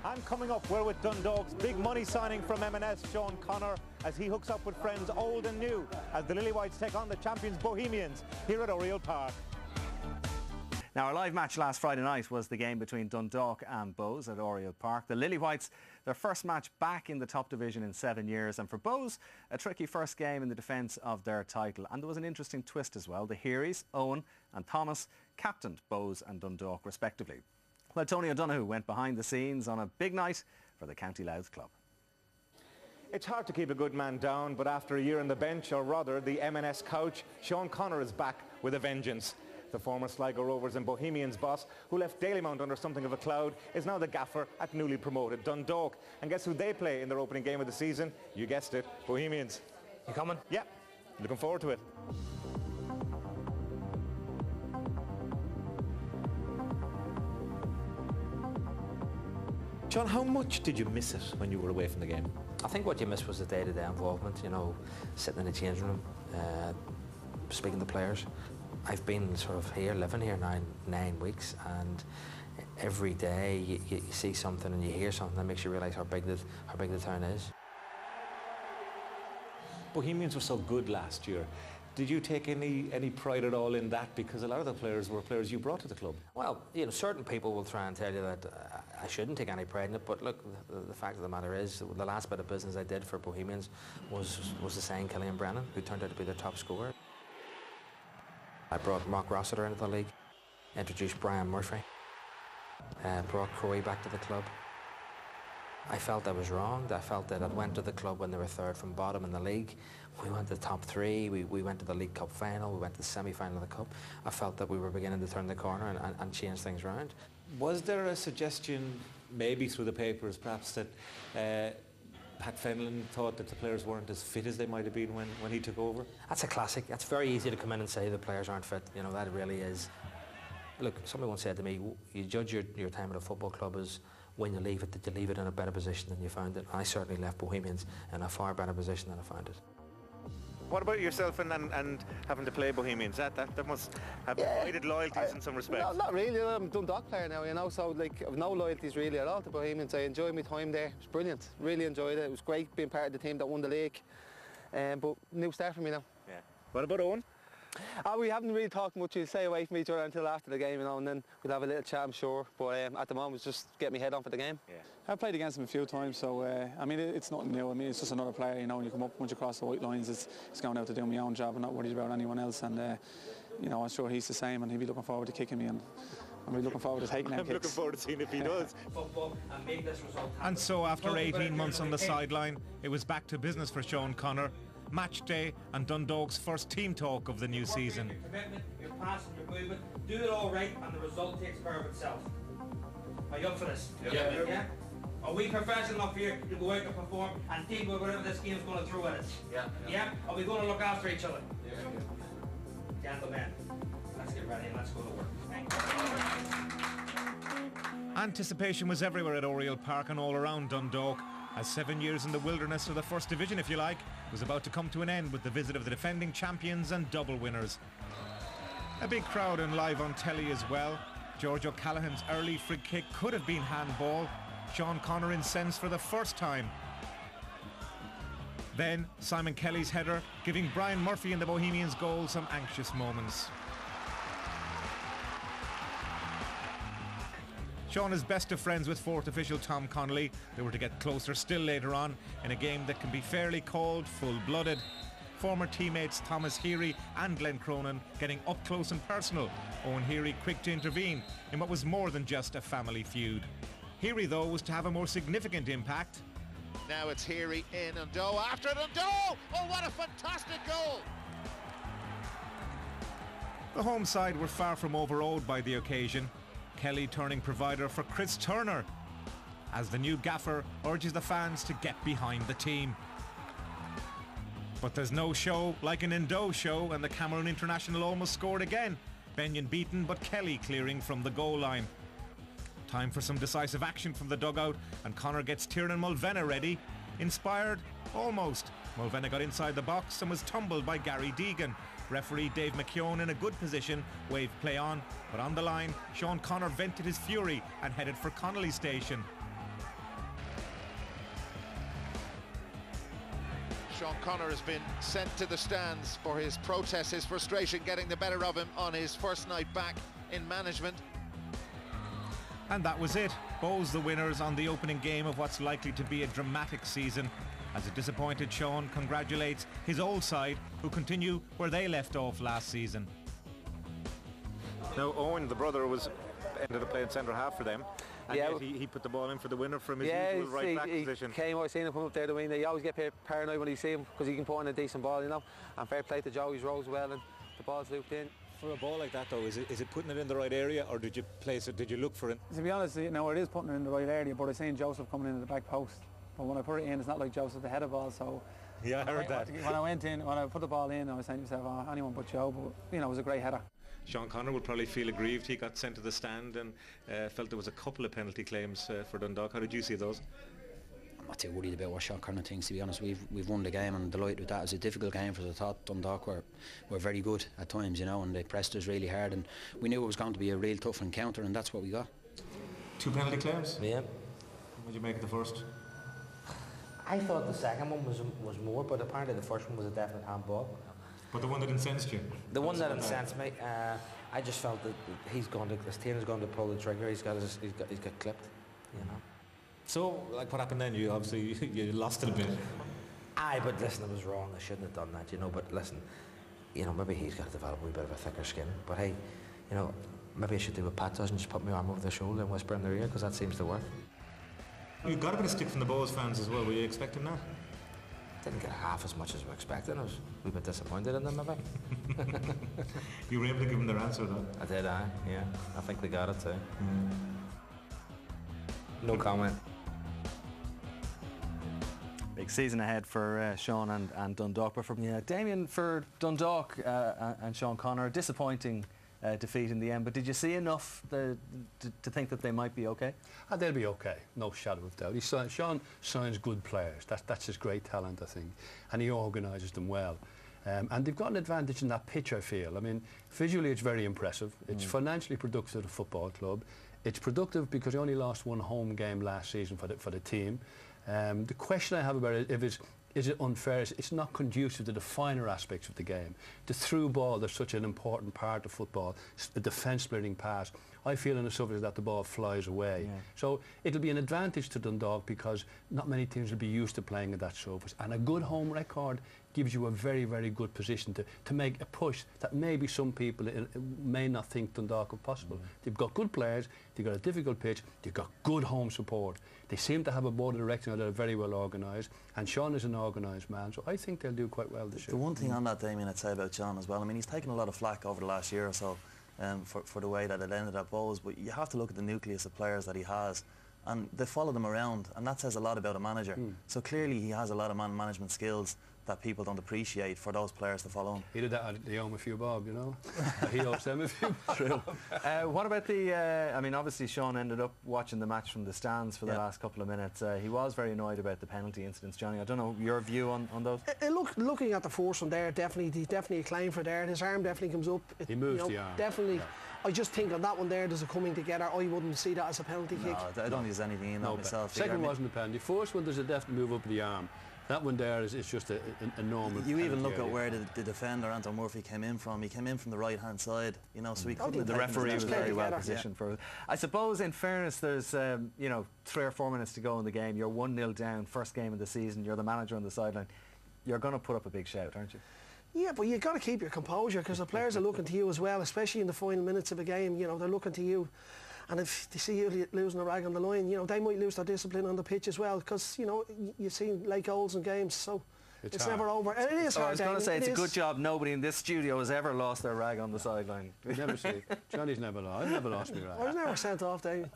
And coming up, we're with Dundalk's big money signing from MNS, Sean Connor, as he hooks up with friends old and new as the Lilywhites take on the champions Bohemians here at Oriel Park. Now, our live match last Friday night was the game between Dundalk and Bohs at Oriel Park. The Lilywhites, their first match back in the top division in 7 years, and for Bohs, a tricky first game in the defence of their title. And there was an interesting twist as well. The Hearys, Owen and Thomas, captained Bohs and Dundalk respectively. Well, Tony O'Donoghue went behind the scenes on a big night for the County Louth club. It's hard to keep a good man down, but after a year on the bench, or rather the MNS couch, Sean Connor is back with a vengeance. The former Sligo Rovers and Bohemians boss, who left Dalymount under something of a cloud, is now the gaffer at newly promoted Dundalk. And guess who they play in their opening game of the season? You guessed it, Bohemians. You coming? Yeah, looking forward to it. John, how much did you miss it when you were away from the game? I think what you missed was the day-to-day involvement, you know, sitting in the changing room, speaking to players. I've been sort of here, living here now 9 weeks, and every day you see something and you hear something that makes you realise how big the town is. Bohemians were so good last year. Did you take any pride at all in that? Because a lot of the players were players you brought to the club. Well, you know, certain people will try and tell you that I shouldn't take any pride in it, but look, the fact of the matter is, the last bit of business I did for Bohemians was to sign Killian Brennan, who turned out to be their top scorer. I brought Mark Rossiter into the league, introduced Brian Murphy, brought Crowe back to the club. I felt I was wronged. I felt that I went to the club when they were third from bottom in the league. We went to the top three. We went to the League Cup final. We went to the semi-final of the Cup. I felt that we were beginning to turn the corner and change things around. Was there a suggestion, maybe through the papers perhaps, that Pat Fenlon thought that the players weren't as fit as they might have been when he took over? That's a classic. That's very easy to come in and say the players aren't fit. You know, that really is. Look, somebody once said to me, you judge your time at a football club as when you leave it, did you leave it in a better position than you found it? I certainly left Bohemians in a far better position than I found it. What about yourself and having to play Bohemians? That must have divided loyalties in some respects. No, not really. I'm a Dundalk player now, you know, so like I've no loyalties really at all to Bohemians. I enjoyed my time there. It was brilliant. Really enjoyed it. It was great being part of the team that won the league. But new start for me now. Yeah. What about Owen? We haven't really talked much. We'll stay away from each other until after the game, you know, and then we'll have a little chat, I'm sure. But at the moment, it's just get my head on for the game. Yeah. I've played against him a few times, so I mean, it's nothing new. I mean, it's just another player, you know. When you come up once you cross the white lines, it's going out to do my own job and not worried about anyone else. And you know, I'm sure he's the same, and he'll be looking forward to kicking me, and I'm really looking forward to taking them kicks. I'm looking forward to seeing if he does. And so, after 18 months on the sideline, it was back to business for Sean Connor. Match day and Dundalk's first team talk of the new season. Your commitment, your passing, your movement, do it all right and the result takes care of itself. Are you up for this? Yeah. Are we professional enough here to go out and perform and deal with whatever this game's going to throw at us? Yeah. Are we going to look after each other? Gentlemen, let's get ready and let's go to work. Anticipation was everywhere at Oriel Park and all around Dundalk, as 7 years in the wilderness of the first division, if you like, was about to come to an end with the visit of the defending champions and double winners. A big crowd and live on telly as well. George O'Callaghan's early free kick could have been handball. Sean Connor incensed for the first time. Then Simon Kelly's header, giving Brian Murphy and the Bohemians goal some anxious moments. Sean is best of friends with fourth official Tom Connolly. They were to get closer still later on in a game that can be fairly called full-blooded. Former teammates Thomas Heary and Glenn Cronin getting up close and personal. Owen Heary quick to intervene in what was more than just a family feud. Heary, though, was to have a more significant impact. Now it's Heary in and Doe after it, and Doe! Oh, what a fantastic goal! The home side were far from overawed by the occasion. Kelly turning provider for Chris Turner, as the new gaffer urges the fans to get behind the team. But there's no show like an Indo show, and the Cameroon international almost scored again. Benyon beaten, but Kelly clearing from the goal line. Time for some decisive action from the dugout, and Connor gets Tiernan Mulvenna ready. Inspired? Almost. Mulvenna got inside the box and was tumbled by Gary Deegan. Referee Dave McKeown in a good position, waved play on, but on the line, Sean Connor vented his fury and headed for Connolly's station. Sean Connor has been sent to the stands for his protest, his frustration getting the better of him on his first night back in management. And that was it. Bohs the winners on the opening game of what's likely to be a dramatic season, as a disappointed Sean congratulates his old side, who continue where they left off last season. Now Owen, the brother, ended up playing centre half for them, and yeah, yet he put the ball in for the winner from his usual right back position. Came out, seen him come up there the wing. You always get paranoid when you see him, because he can put in a decent ball, you know. And fair play to Joe, he's rose well and the ball's looped in. For a ball like that though, is it putting it in the right area, or did you place it, did you look for it? To be honest, you know, it is putting it in the right area, but I've seen Joseph coming into the back post. But when I put it in, it's not like Joseph the header ball, so... Yeah, I heard that. When I put the ball in, I was saying to myself, oh, anyone but Joe, but, you know, it was a great header. Sean Connor would probably feel aggrieved. He got sent to the stand and felt there was a couple of penalty claims for Dundalk. How did you see those? I'm not too worried about what Sean Connor thinks, to be honest. We've won the game and delighted with that. It was a difficult game for us. I thought Dundalk were very good at times, you know, and they pressed us really hard, and we knew it was going to be a real tough encounter, and that's what we got. 2 penalty claims? Yeah. What did you make of the first? I thought the second one was more, but apparently the first one was a definite handball. But the one that incensed you? The one that incensed me, I just felt that his team is going to pull the trigger. He's got clipped, you know. So, like, what happened then? You obviously you lost it a bit. Aye, but listen, it was wrong. I shouldn't have done that, you know. But listen, you know, maybe he's got to develop a wee bit of a thicker skin. But hey, you know, maybe I should do what Pat does and just put my arm over their shoulder and whisper in their ear, because that seems to work. You got a bit of stick from the Bohs fans as well. Were you expecting that? Didn't get half as much as we expected. I was a bit disappointed in them, maybe. You were able to give them their answer, though. I did, yeah. I think they got it too. No comment. Big season ahead for Sean and Dundalk. But from Damien, for Dundalk and Sean Connor, disappointing defeat in the end. But did you see enough to think that they might be okay? They'll be okay, no shadow of doubt. Sean signs good players. That's his great talent, I think, and he organises them well. And they've got an advantage in that pitch, I feel. I mean, visually it's very impressive. It's financially productive to the football club. It's productive because he only lost 1 home game last season for the team. The question I have about it, is it unfair? It's not conducive to the finer aspects of the game. The through ball, there's such an important part of football, the defence-splitting pass. I feel in the surface that the ball flies away. Yeah. So it'll be an advantage to Dundalk because not many teams will be used to playing at that surface. And a good home record gives you a very, very good position to make a push that maybe some people may not think Dundalk are possible. They've got good players, they've got a difficult pitch, they've got good home support. They seem to have a board of direction that are very well organised, and Sean is an organised man, so I think they'll do quite well this year. The one thing on that, Damien, I'd say about Sean as well, I mean, he's taken a lot of flack over the last year or so for the way that it ended at Bohs, but you have to look at the nucleus of players that he has, and they follow them around, and that says a lot about a manager. So clearly he has a lot of management skills that people don't appreciate for those players to follow him. He did that at the Home a few bob, you know. He owes them a few bob. True. What about the, I mean, obviously Sean ended up watching the match from the stands for the last couple of minutes. He was very annoyed about the penalty incidents. Johnny, I don't know your view on those? Looking at the force from there, definitely a claim for there. His arm definitely comes up. He moves the arm. Definitely. Yeah. I just think on that one there, there's a coming together. I wouldn't see that as a penalty kick. No, I don't think there's anything in that myself. Second wasn't a penalty. First one, there's a definite move up the arm. That one there is just a normal. You even look at where the defender Anton Murphy came in from. He came in from the right hand side, you know, so he couldn't. The referee was very well positioned for it. I suppose, in fairness, there's you know, 3 or 4 minutes to go in the game. You're 1-0 down, first game of the season. You're the manager on the sideline. You're going to put up a big shout, aren't you? Yeah, but you've got to keep your composure because the players are looking to you as well, especially in the final minutes of a game. You know, they're looking to you. And if they see you losing a rag on the line, you know, they might lose their discipline on the pitch as well because, you know, you've seen late goals in games, so it's never over. And it is hard. I was going to say, it's a good job nobody in this studio has ever lost their rag on the sideline. Never see. Johnny's never lost. I've never lost my rag. I was never sent off, Dave.